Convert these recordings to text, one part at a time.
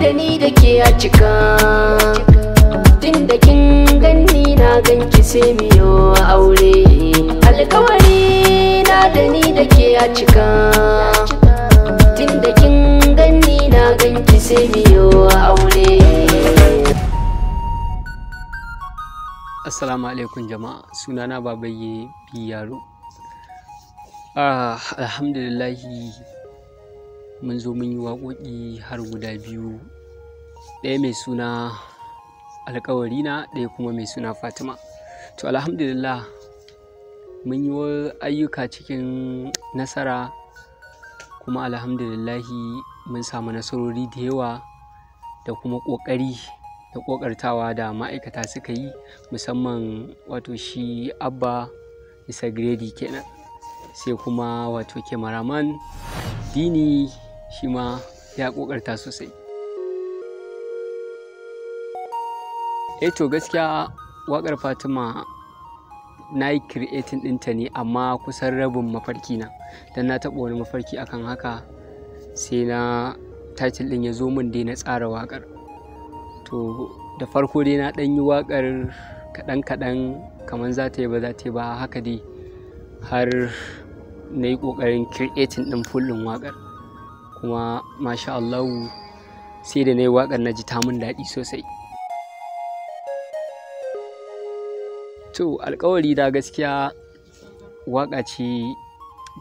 da ni da ke a cika, tun da kin ganni na ganki sai miyo aure. Alkawari na da ni da ke a cika, tun da kin ganni na ganki sai miyo aure. Assalamu alaikum jama'a, sunana Babayye yaro. Alhamdulillahi mun zo mun yi waƙoƙi har guda biyu, ɗaya mai suna alƙawarina, ɗaya kuma mai suna Fatima. To alhamdulillah mun yi ayyuka cikin nasara, kuma alhamdulillahi mun samu nasarori da yawa da kuma ƙoƙari da ƙoƙartawa da ma'aikata suka yi, musamman wato shi Abba isa gredi kenan, sai kuma wato cameraman Dini shi ma ya ƙoƙarta sosai. To gaskiya waƙar Fatima na yi creating ɗinta ne, amma kusan rabin mafarki na, don na taɓa wani mafarki akan haka, sai na title ɗin ya zo min dai na tsara waƙar. To da farko dai na ɗan yi waƙar kaɗan-kaɗan, kamar za ta yi ba za ta yi ba haka dai, har na yi ƙoƙarin creating ɗin full ɗin waƙar, kuma masha Allahu sai da na yi waƙar na ji ta min daɗi sosai. To alƙawari da gaskiya waƙa ce,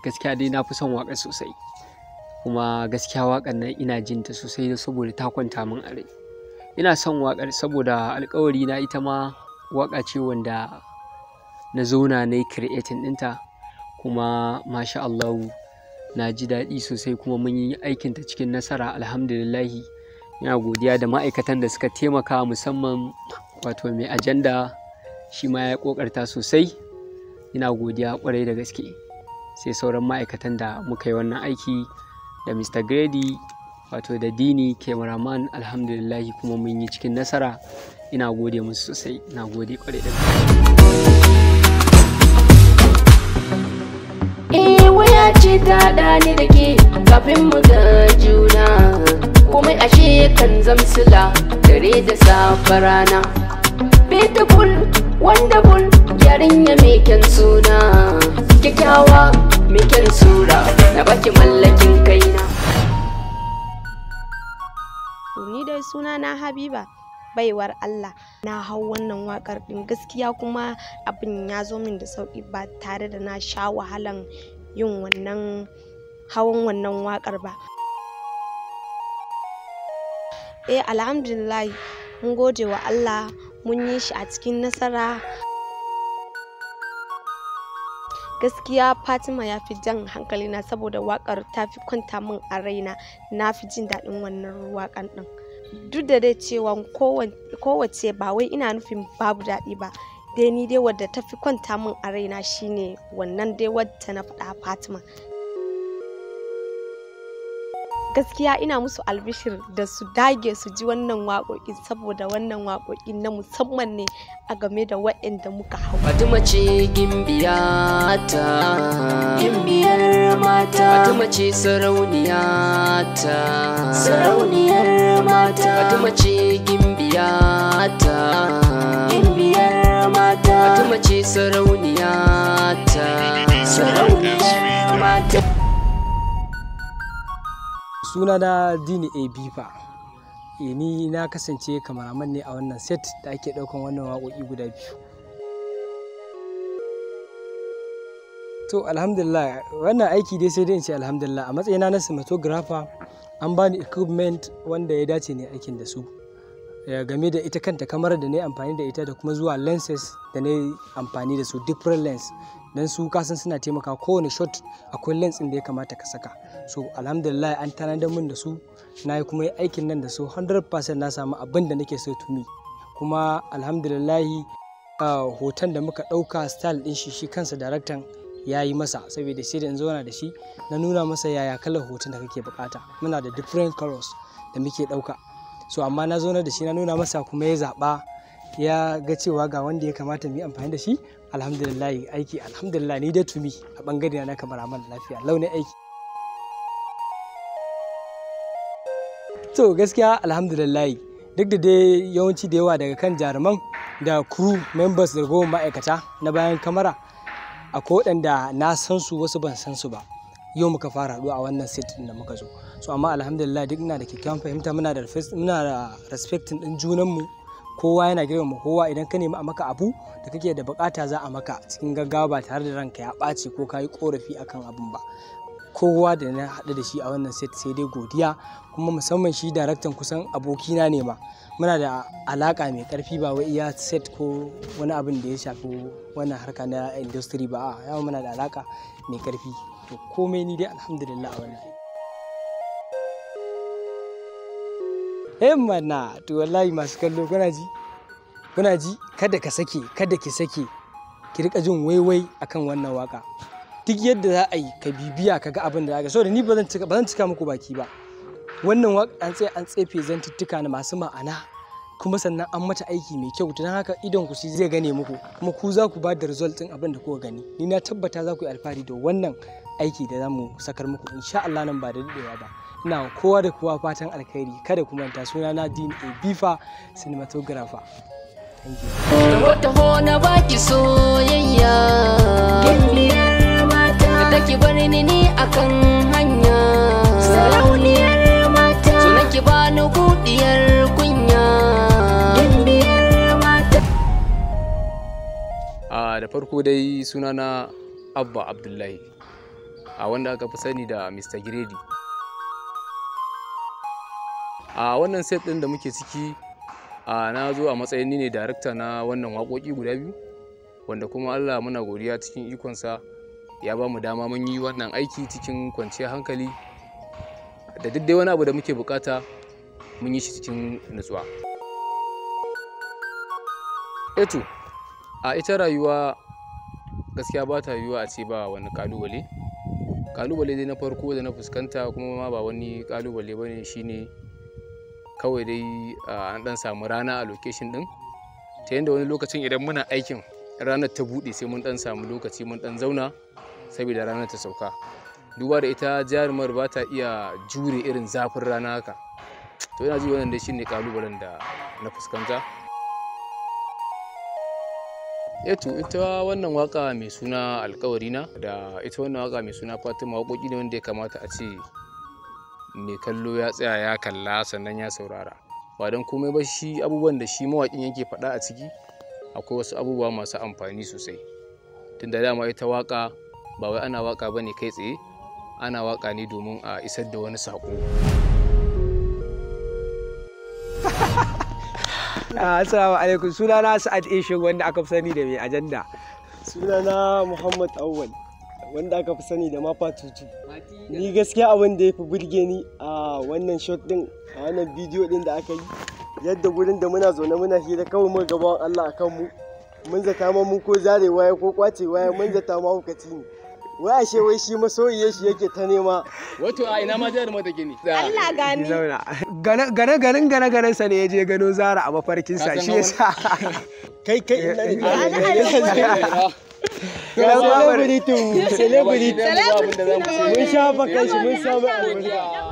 gaskiya dai na fi son waƙar sosai, kuma gaskiya waƙar nan ina jin ta sosai saboda ta kwanta min a rai. Ina son waƙar saboda alƙawari na ita ma waƙa ce wanda na zauna na yi creating ɗinta, kuma masha Allahu na ji daɗi sosai, kuma mun yi aikinta cikin nasara alhamdulillahi. Ina godiya da ma'aikatan da suka taimaka, musamman wato mai ajanda, shi ma ya ƙoƙarta sosai, ina godiya ƙwarai da gaske. Sai sauran ma'aikatan da muka yi wannan aiki, da Mr. Gredi wato da Dini cameraman, alhamdulillahi kuma mun yi cikin nasara, ina gode musu sosai, ina gode ƙwarai da gaske. Waya ce ta ɗani da ke kafin mu ga juna, komai ashe kan zamsila dare da safe rana. Beautiful, wonderful, yarinya mai kyan suna, kyakkyawa mai kyan sura, na baki mallakin kaina. Ni dai suna na Habiba, baiwar Allah. Na hau wannan wakar din gaskiya, kuma abin ya zo min da sauki ba tare da na sha wahalan yin wannan hawan wannan wakar ba. Alhamdulillah mun gode wa Allah, mun yi shi a cikin nasara. Gaskiya Fatima ya fi jan hankalina saboda wakar ta fi kwanta min a raina, na fi jin daɗin wannan wakan ɗin. Duk da dai cewa kowace ba wai ina nufin babu daɗi ba, dai ni dai wadda ta fi kwanta min a raina shine wannan dai wadda na faɗa Fatima. Gaskiya ina musu albishir da su dage su ji wannan waƙoƙi, saboda wannan waƙoƙi na musamman ne a game da waɗanda muka hau. Fatima ce gimbiyata, gimbiyar mata. Fatima ce sarauniyata, sarauniyar mata. Fatima ce gimbiyata, gimbiyar mata. Fatima ce sarauniyata, sarauniyar mata. Suna na Dini Bifa. Ni na kasance kamaraman ne a wannan set da ake ɗaukan wannan waƙoƙi guda biyu. To alhamdulillah wannan aiki dai sai dai in ce alhamdulillah, a matsayina na cinematographer an bani equipment wanda ya dace ne aikin da su, game da ita kanta kamar da na yi amfani da ita, da kuma zuwa lenses da na yi amfani da su, different lens, don su kasan suna taimaka kowane shot akwai lens ɗin da ya kamata ka saka. So alhamdulillah an tanadar min da su, na yi kuma aikin nan da su 100% na samu abin da nake so to me. Kuma alhamdulillah hoton da muka ɗauka style ɗin shi kansa daraktan ya yi masa, saboda sai da in zauna da shi na nuna masa yaya kalar hoton da kake bukata. Muna da different colors da muke ɗauka, so amma na zauna da shi na nuna masa, kuma ya zaɓa, ya ga cewa ga wanda ya kamata mu yi amfani da shi. Alhamdulillah aiki alhamdulillah ni da tumi a bangare na kamar aman lafiya launin aiki. To gaskiya alhamdulillah, duk da dai yawanci da yawa daga kan jaruman da crew members da goma ma'aikata na bayan kamera akwai waɗanda na san su wasu ban san su ba. Yau muka fara haɗuwa a wannan set da muka zo. So amma alhamdulillah duk ina da kyakkyawan fahimta, muna da respecting ɗin junanmu, kowa yana girmama kowa. Idan ka nemi a maka abu da kake da bukata za a maka cikin gaggawa ba tare da ranka ya ɓaci ko ka yi ƙorafi akan abun ba. Kowa da na haɗu da shi a wannan set sai dai godiya, kuma musamman shi daraktan kusan abokina ne ma. Muna da alaƙa mai ƙarfi, ba wai iya set ko wani abin da ya shafi wannan harka na industry ba, a yawa muna da alaƙa mai ƙarfi. To komai ni dai alhamdulillah a wannan. Mana to wallahi masu kallo kuna ji kada ka sake, kada ki sake ki rika jin waiwai akan wannan waka. Duk yadda za a yi ka bibiya ka ga abin da za ka, saboda ni ba zan cika muku baki ba. Wannan waka an tsefe zantuttuka na masu ma'ana, kuma sannan an mata aiki mai kyau, don haka idon ku shi zai gane muku, kuma ku za ku ba da result din abin da kuka gani. Ni na tabbata za ku yi alfahari da wannan aiki da za mu sakar muku insha Allah nan ba da daɗewa ba. Ina kowa da kowa fatan alkhairi. Kada ku manta, suna na Dean Abifa, cinematographer. Thank you. Taho na baki soyayya, gimbiyar mata da take bari ni akan hanya, sarauniyar mata so nake bani gudiyar kunya, gimbiyar mata. Da farko dai suna na Abba Abdullahi, wanda aka fi sani da Mr. Grady. A wannan set ɗin da muke ciki, na zo a matsayin ni ne darakta na wannan waƙoƙi guda biyu, wanda kuma Allah muna godiya cikin ikonsa ya ba mu dama mun yi wannan aiki cikin kwanciyar hankali, da duk dai wani abu da muke bukata mun yi shi cikin nutsuwa. Eto, a ita rayuwa gaskiya ba ta yiwuwa a ce ba wani kalubale. Kalubale dai na farko da na fuskanta, kuma ma ba wani kalubale bane, shine kawai dai an dan samu rana a location din, ta yadda wani lokacin idan muna aikin ranar ta bude sai mun dan samu lokaci mun dan zauna saboda ranar ta sauka. Duba da ita jarumar ba ta iya jure irin zafin rana haka. To ina ji wannan dai shine kalubalen da na fuskanta. Eto, ita wannan waka mai suna Alkawarina da ita wannan waka mai suna Fatima, waƙoƙi ne wanda ya kamata a ce mai kallo ya tsaya ya kalla sannan ya saurara. Ba don komai ba, shi abubuwan da shi mawaƙin yake faɗa a ciki akwai wasu abubuwa masu amfani sosai. Tunda dama ita waƙa ba wai ana waƙa bane kai tsaye, ana waƙa ne domin a isar da wani saƙo. Assalamu alaikum, sunana Sa'ad Ishin, wanda aka fi sani da mai ajanda. Sunana Muhammad Awwal, wanda aka fi sani da Mafa Tutu. Ni gaskiya abin da ya fi burge ni a wannan shot din, a wannan bidiyo din da aka yi, yadda gurin da muna zaune muna hira kawai mun gaban Allah akan mu, mun zata ma mu ko zare waya ko kwace waya, mun zata ma hukaci ne. Wai ashe wai shi masoyiyar shi yake ta nema. Wato a ina ma jarumar take ne? Allah gani. Gane sa ne ya je gano Zara a mafarkinsa, shi yasa. Kai celebrity mun shafa kai shi mun samu albarka.